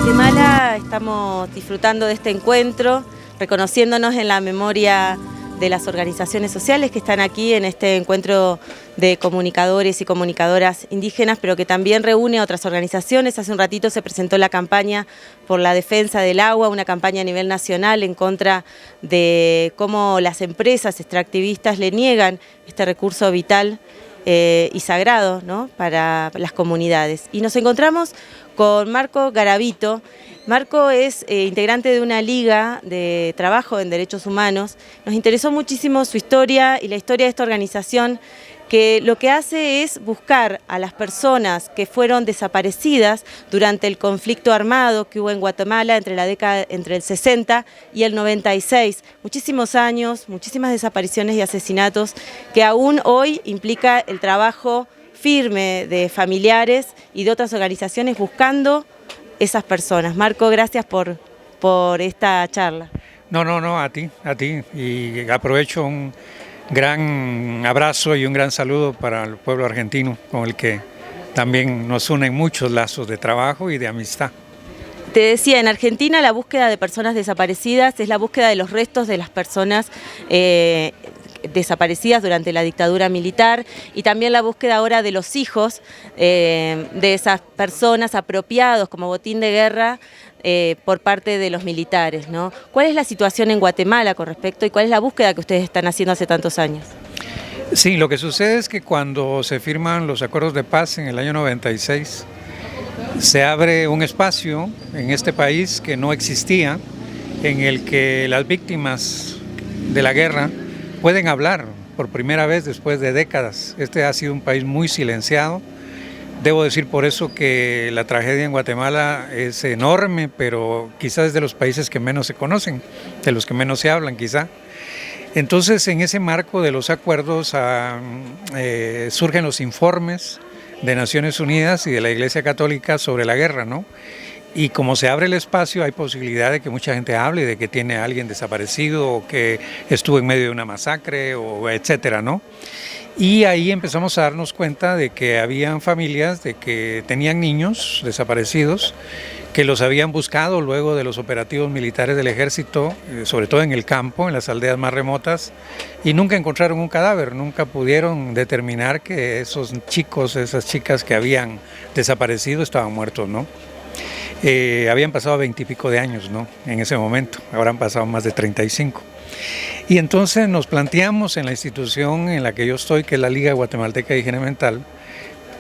Guatemala estamos disfrutando de este encuentro, reconociéndonos en la memoria de las organizaciones sociales que están aquí en este encuentro de comunicadores y comunicadoras indígenas, pero que también reúne a otras organizaciones. Hace un ratito se presentó la campaña por la defensa del agua, una campaña a nivel nacional en contra de cómo las empresas extractivistas le niegan este recurso vital y sagrado, ¿no?, para las comunidades. Y nos encontramos con Marco Garavito. Marco es integrante de una liga de trabajo en derechos humanos. Nos interesó muchísimo su historia y la historia de esta organización, que lo que hace es buscar a las personas que fueron desaparecidas durante el conflicto armado que hubo en Guatemala entre el 60 y el 96. Muchísimos años, muchísimas desapariciones y asesinatos que aún hoy implica el trabajo firme de familiares y de otras organizaciones buscando esas personas. Marco, gracias por esta charla. No, a ti. Y aprovecho un gran abrazo y un gran saludo para el pueblo argentino, con el que también nos unen muchos lazos de trabajo y de amistad. Te decía, en Argentina la búsqueda de personas desaparecidas es la búsqueda de los restos de las personas desaparecidas durante la dictadura militar, y también la búsqueda ahora de los hijos de esas personas apropiados como botín de guerra por parte de los militares, ¿no? ¿Cuál es la situación en Guatemala con respecto y cuál es la búsqueda que ustedes están haciendo hace tantos años? Sí, lo que sucede es que cuando se firman los acuerdos de paz en el año 96, se abre un espacio en este país que no existía, en el que las víctimas de la guerra pueden hablar por primera vez después de décadas. Este ha sido un país muy silenciado. Debo decir por eso que la tragedia en Guatemala es enorme, pero quizás es de los países que menos se conocen, de los que menos se hablan quizá. Entonces, en ese marco de los acuerdos surgen los informes de Naciones Unidas y de la Iglesia Católica sobre la guerra, ¿no? Y como se abre el espacio, hay posibilidad de que mucha gente hable de que tiene a alguien desaparecido o que estuvo en medio de una masacre, o etcétera, ¿no? Y ahí empezamos a darnos cuenta de que habían familias de que tenían niños desaparecidos, que los habían buscado luego de los operativos militares del ejército, sobre todo en el campo, en las aldeas más remotas, y nunca encontraron un cadáver, nunca pudieron determinar que esos chicos, esas chicas que habían desaparecido estaban muertos, ¿no? Habían pasado 20 y pico de años, ¿no?, en ese momento, ahora han pasado más de 35. Y entonces nos planteamos en la institución en la que yo estoy, que es la Liga Guatemalteca de Higiene Mental,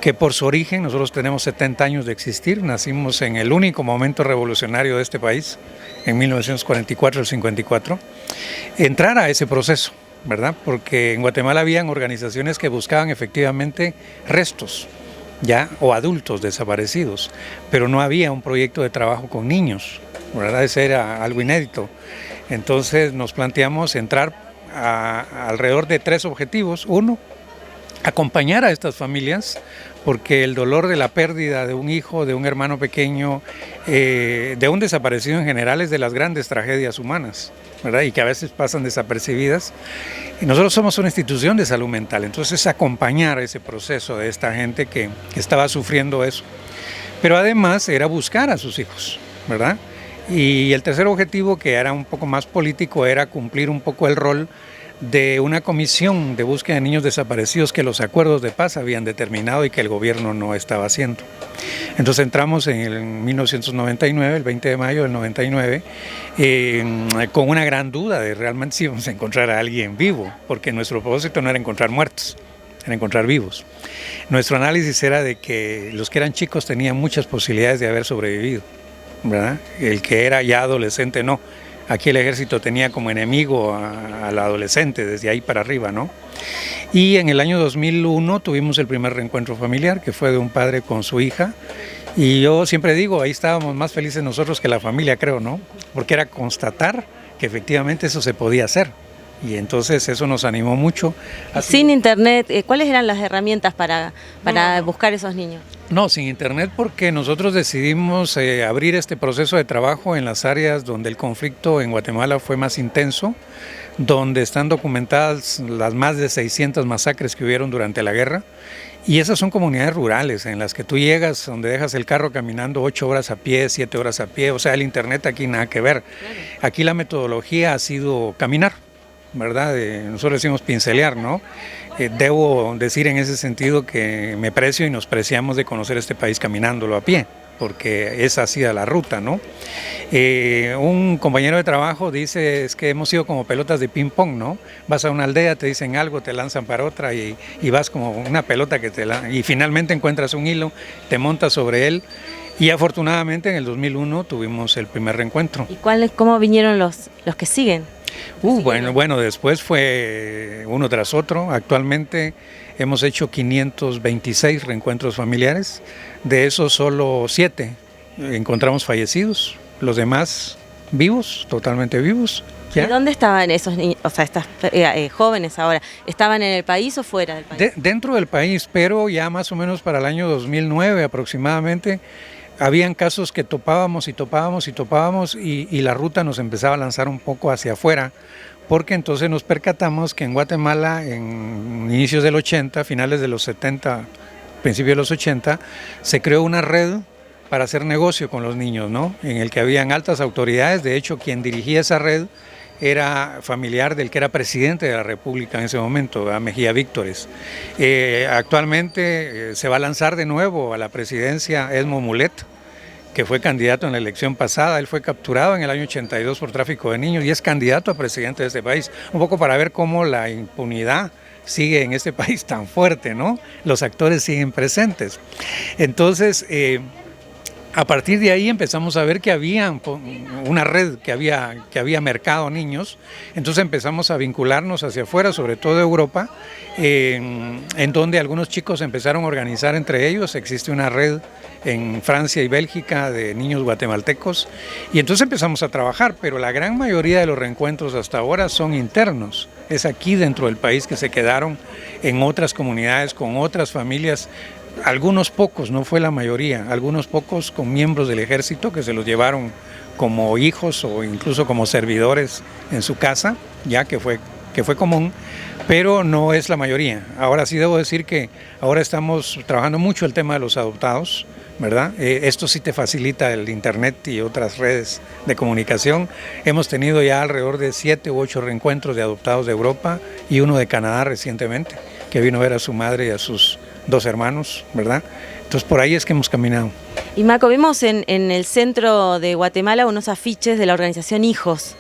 que por su origen, nosotros tenemos 70 años de existir, nacimos en el único momento revolucionario de este país, en 1944, el 54, entrar a ese proceso, ¿verdad? Porque en Guatemala habían organizaciones que buscaban efectivamente restos, ya, o adultos desaparecidos, pero no había un proyecto de trabajo con niños, ¿verdad? Ese era algo inédito. Entonces nos planteamos entrar alrededor de 3 objetivos. Uno, acompañar a estas familias, porque el dolor de la pérdida de un hijo, de un hermano pequeño, de un desaparecido en general, es de las grandes tragedias humanas, ¿verdad? Y que a veces pasan desapercibidas. Y nosotros somos una institución de salud mental, entonces acompañar ese proceso de esta gente que estaba sufriendo eso. Pero además era buscar a sus hijos, ¿verdad? Y el tercer objetivo, que era un poco más político, era cumplir un poco el rol de una comisión de búsqueda de niños desaparecidos que los acuerdos de paz habían determinado y que el gobierno no estaba haciendo. Entonces entramos en 1999, el 20 de mayo del 99, con una gran duda de realmente si íbamos a encontrar a alguien vivo, porque nuestro propósito no era encontrar muertos, era encontrar vivos. Nuestro análisis era de que los que eran chicos tenían muchas posibilidades de haber sobrevivido, ¿verdad? El que era ya adolescente no. Aquí el ejército tenía como enemigo al adolescente desde ahí para arriba, ¿no? Y en el año 2001 tuvimos el primer reencuentro familiar, que fue de un padre con su hija, y yo siempre digo, ahí estábamos más felices nosotros que la familia, creo, ¿no? Porque era constatar que efectivamente eso se podía hacer, Y entonces eso nos animó mucho. Sin internet, ¿cuáles eran las herramientas para buscar esos niños? No, sin internet, porque nosotros decidimos abrir este proceso de trabajo en las áreas donde el conflicto en Guatemala fue más intenso, donde están documentadas las más de 600 masacres que hubieron durante la guerra. Y esas son comunidades rurales en las que tú llegas, donde dejas el carro caminando 8 horas a pie, 7 horas a pie. O sea, el internet aquí nada que ver. Aquí la metodología ha sido caminar, ¿verdad? Nosotros decimos pincelear, ¿no? Debo decir en ese sentido que me precio y nos preciamos de conocer este país caminándolo a pie, porque esa ha sido la ruta, ¿no? Un compañero de trabajo dice, es que hemos sido como pelotas de ping pong, ¿no? Vas a una aldea, te dicen algo, te lanzan para otra y vas como una pelota y finalmente encuentras un hilo, te montas sobre él. Y afortunadamente en el 2001 tuvimos el primer reencuentro. ¿Y cómo vinieron los que siguen? Bueno, después fue uno tras otro. Actualmente hemos hecho 526 reencuentros familiares. De esos solo 7 encontramos fallecidos. Los demás vivos, totalmente vivos. ¿Ya? ¿Y dónde estaban esos niños, o sea, estas jóvenes ahora? ¿Estaban en el país o fuera del país? Dentro del país, pero ya más o menos para el año 2009 aproximadamente, habían casos que topábamos y la ruta nos empezaba a lanzar un poco hacia afuera, porque entonces nos percatamos que en Guatemala, en inicios del 80, finales de los 70, principios de los 80, se creó una red para hacer negocio con los niños, ¿no? En el que habían altas autoridades. De hecho, quien dirigía esa red era familiar del que era presidente de la República en ese momento, a Mejía Víctores. Actualmente se va a lanzar de nuevo a la presidencia Edmo Mulet, que fue candidato en la elección pasada. Él fue capturado en el año 82 por tráfico de niños y es candidato a presidente de este país, un poco para ver cómo la impunidad sigue en este país tan fuerte, ¿no? Los actores siguen presentes. Entonces, a partir de ahí empezamos a ver que había una red, que había mercado niños. Entonces empezamos a vincularnos hacia afuera, sobre todo de Europa, en donde algunos chicos empezaron a organizar entre ellos. Existe una red en Francia y Bélgica de niños guatemaltecos, y entonces empezamos a trabajar, pero la gran mayoría de los reencuentros hasta ahora son internos. Es aquí dentro del país que se quedaron en otras comunidades, con otras familias. Algunos pocos, no fue la mayoría, algunos pocos con miembros del ejército que se los llevaron como hijos o incluso como servidores en su casa, ya que fue común, pero no es la mayoría. Ahora sí debo decir que ahora estamos trabajando mucho el tema de los adoptados, ¿verdad? Esto sí te facilita el internet y otras redes de comunicación. Hemos tenido ya alrededor de 7 u 8 reencuentros de adoptados de Europa y uno de Canadá recientemente, que vino a ver a su madre y a sus 2 hermanos, ¿verdad? Entonces por ahí es que hemos caminado. Y Maco, vimos en el centro de Guatemala unos afiches de la organización Hijos.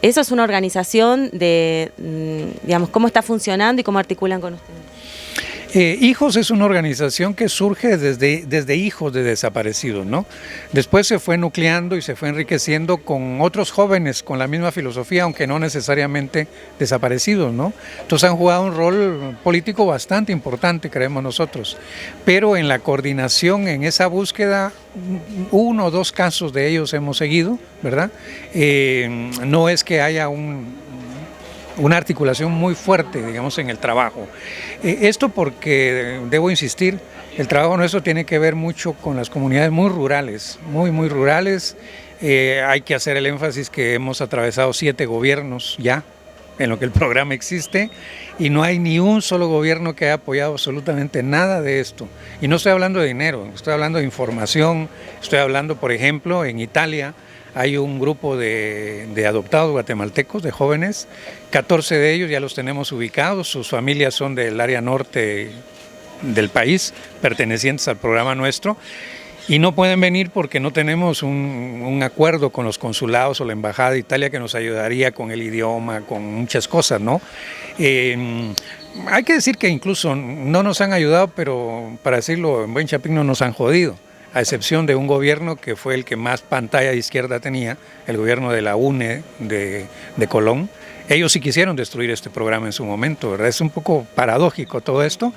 Eso es una organización de, digamos, cómo está funcionando y cómo articulan con ustedes. Hijos es una organización que surge desde hijos de desaparecidos, ¿no? Después se fue nucleando y se fue enriqueciendo con otros jóvenes con la misma filosofía, aunque no necesariamente desaparecidos, ¿no? Entonces han jugado un rol político bastante importante, creemos nosotros. Pero en la coordinación, en esa búsqueda, 1 o 2 casos de ellos hemos seguido, ¿verdad? No es que haya una articulación muy fuerte, digamos, en el trabajo. Esto porque, debo insistir, el trabajo nuestro tiene que ver mucho con las comunidades muy rurales, muy rurales. Hay que hacer el énfasis que hemos atravesado 7 gobiernos ya, en lo que el programa existe, y no hay ni un solo gobierno que haya apoyado absolutamente nada de esto. Y no estoy hablando de dinero, estoy hablando de información, estoy hablando, por ejemplo, en Italia, hay un grupo de adoptados guatemaltecos, de jóvenes, 14 de ellos ya los tenemos ubicados, sus familias son del área norte del país, pertenecientes al programa nuestro, y no pueden venir porque no tenemos un acuerdo con los consulados o la Embajada de Italia que nos ayudaría con el idioma, con muchas cosas, ¿no? Hay que decir que incluso no nos han ayudado, pero para decirlo en buen chapín, nos han jodido, a excepción de un gobierno que fue el que más pantalla de izquierda tenía, el gobierno de la UNE de Colón. Ellos sí quisieron destruir este programa en su momento, ¿verdad? Es un poco paradójico todo esto,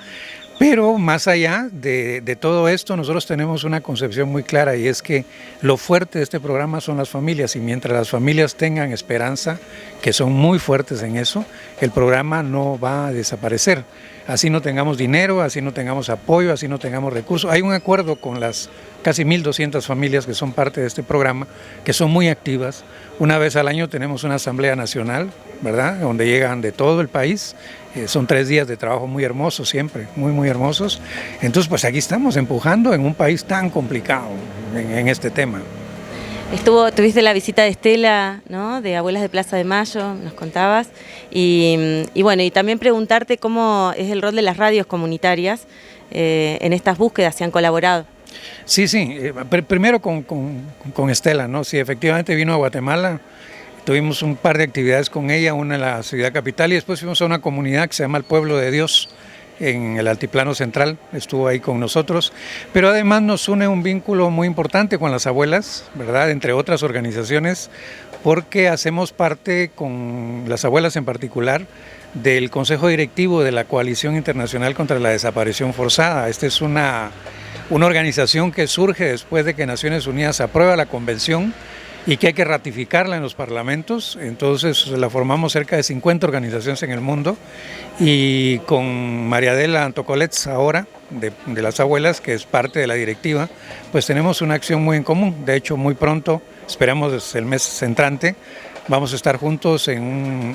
Pero más allá de todo esto, nosotros tenemos una concepción muy clara y es que lo fuerte de este programa son las familias y mientras las familias tengan esperanza, que son muy fuertes en eso, el programa no va a desaparecer. Así no tengamos dinero, así no tengamos apoyo, así no tengamos recursos. Hay un acuerdo con las casi 1.200 familias que son parte de este programa, que son muy activas. Una vez al año tenemos una asamblea nacional, ¿verdad?, donde llegan de todo el país. Son 3 días de trabajo muy hermosos siempre, muy hermosos. Entonces, pues aquí estamos empujando en un país tan complicado en este tema. Tuviste la visita de Estela, ¿no?, de Abuelas de Plaza de Mayo, nos contabas, y bueno, y también preguntarte cómo es el rol de las radios comunitarias en estas búsquedas, si han colaborado. Sí, primero con Estela, ¿no? Sí, efectivamente vino a Guatemala, tuvimos un par de actividades con ella, una en la ciudad capital y después fuimos a una comunidad que se llama el Pueblo de Dios, en el Altiplano Central, estuvo ahí con nosotros, pero además nos une un vínculo muy importante con las abuelas, ¿verdad?, entre otras organizaciones, porque hacemos parte, con las abuelas en particular, del Consejo Directivo de la Coalición Internacional contra la Desaparición Forzada. Esta es una organización que surge después de que Naciones Unidas aprueba la convención y que hay que ratificarla en los parlamentos. Entonces la formamos cerca de 50 organizaciones en el mundo y con María Adela Antocolets ahora, de las abuelas, que es parte de la directiva, pues tenemos una acción muy en común. De hecho, muy pronto, esperamos el mes entrante, vamos a estar juntos en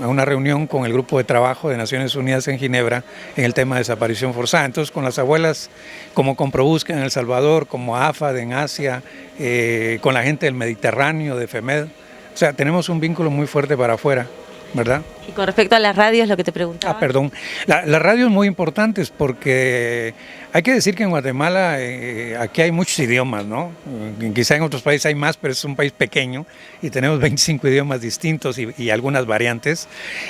una reunión con el grupo de trabajo de Naciones Unidas en Ginebra en el tema de desaparición forzada. Entonces, con las abuelas, como con ProBúsqueda en El Salvador, como AFAD en Asia, con la gente del Mediterráneo, de FEMED, o sea, tenemos un vínculo muy fuerte para afuera, ¿verdad? Y con respecto a las radios, lo que te preguntaba. Perdón. Las radios muy importantes porque hay que decir que en Guatemala aquí hay muchos idiomas, ¿no? Quizá en otros países hay más, pero es un país pequeño y tenemos 25 idiomas distintos y algunas variantes.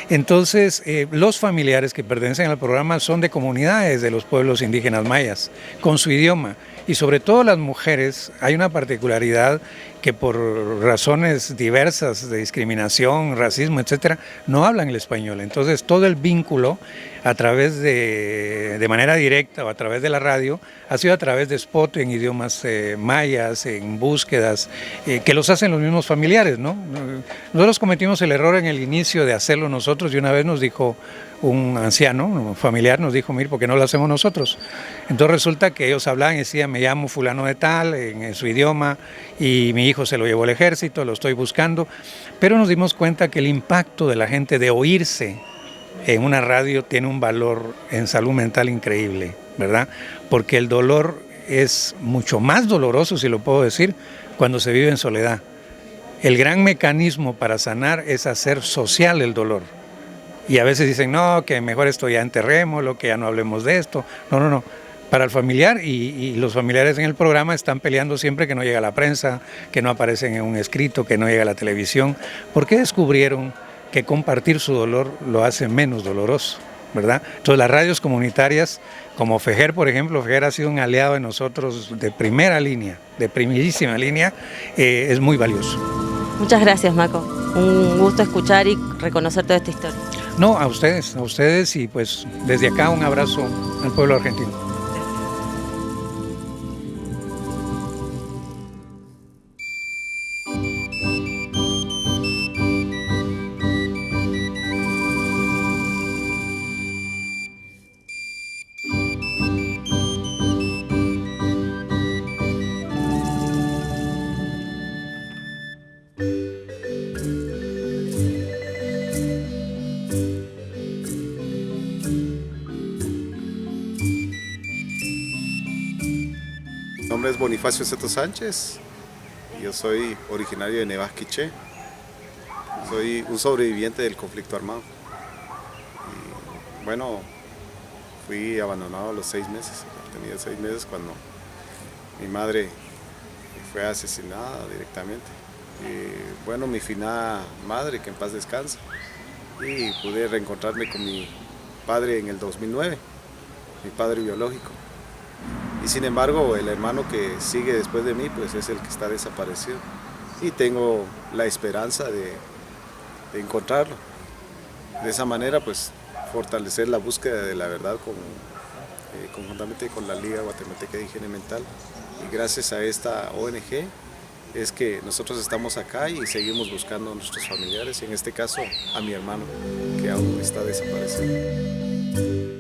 Entonces, los familiares que pertenecen al programa son de comunidades de los pueblos indígenas mayas, con su idioma. Y sobre todo las mujeres, hay una particularidad que por razones diversas de discriminación, racismo, etcétera, no hablan el español. Entonces todo el vínculo a través de manera directa o a través de la radio ha sido a través de spot en idiomas mayas, en búsquedas, que los hacen los mismos familiares, ¿no? Nosotros cometimos el error en el inicio de hacerlo nosotros y una vez nos dijo un anciano, un familiar, nos dijo, mire, ¿por qué no lo hacemos nosotros? Entonces resulta que ellos hablaban y decían, me llamo fulano de tal, en su idioma, y mi hijo se lo llevó al ejército, lo estoy buscando, pero nos dimos cuenta que el impacto de la gente de oírse en una radio tiene un valor en salud mental increíble, ¿verdad? Porque el dolor es mucho más doloroso, si lo puedo decir, cuando se vive en soledad. El gran mecanismo para sanar es hacer social el dolor. Y a veces dicen, no, que mejor esto ya enterrémoslo, que ya no hablemos de esto. No. Para el familiar, y los familiares en el programa están peleando siempre que no llega a la prensa, que no aparecen en un escrito, que no llega a la televisión, porque descubrieron que compartir su dolor lo hace menos doloroso, ¿verdad? Entonces las radios comunitarias, como FEJER, por ejemplo, FEJER ha sido un aliado de nosotros de primera línea, de primerísima línea, es muy valioso. Muchas gracias, Maco. Un gusto escuchar y reconocer toda esta historia. No, a ustedes y pues desde acá un abrazo al pueblo argentino. Mi nombre es Bonifacio Seto Sánchez, yo soy originario de Nevas Quiché, soy un sobreviviente del conflicto armado. Y, bueno, fui abandonado a los 6 meses, tenía 6 meses cuando mi madre fue asesinada directamente. Y, bueno, mi finada madre, que en paz descansa, y pude reencontrarme con mi padre en el 2009, mi padre biológico. Y sin embargo, el hermano que sigue después de mí, pues es el que está desaparecido. Y tengo la esperanza de encontrarlo. De esa manera, pues, fortalecer la búsqueda de la verdad conjuntamente con la Liga Guatemalteca de Higiene Mental. Y gracias a esta ONG es que nosotros estamos acá y seguimos buscando a nuestros familiares, y en este caso a mi hermano, que aún está desaparecido.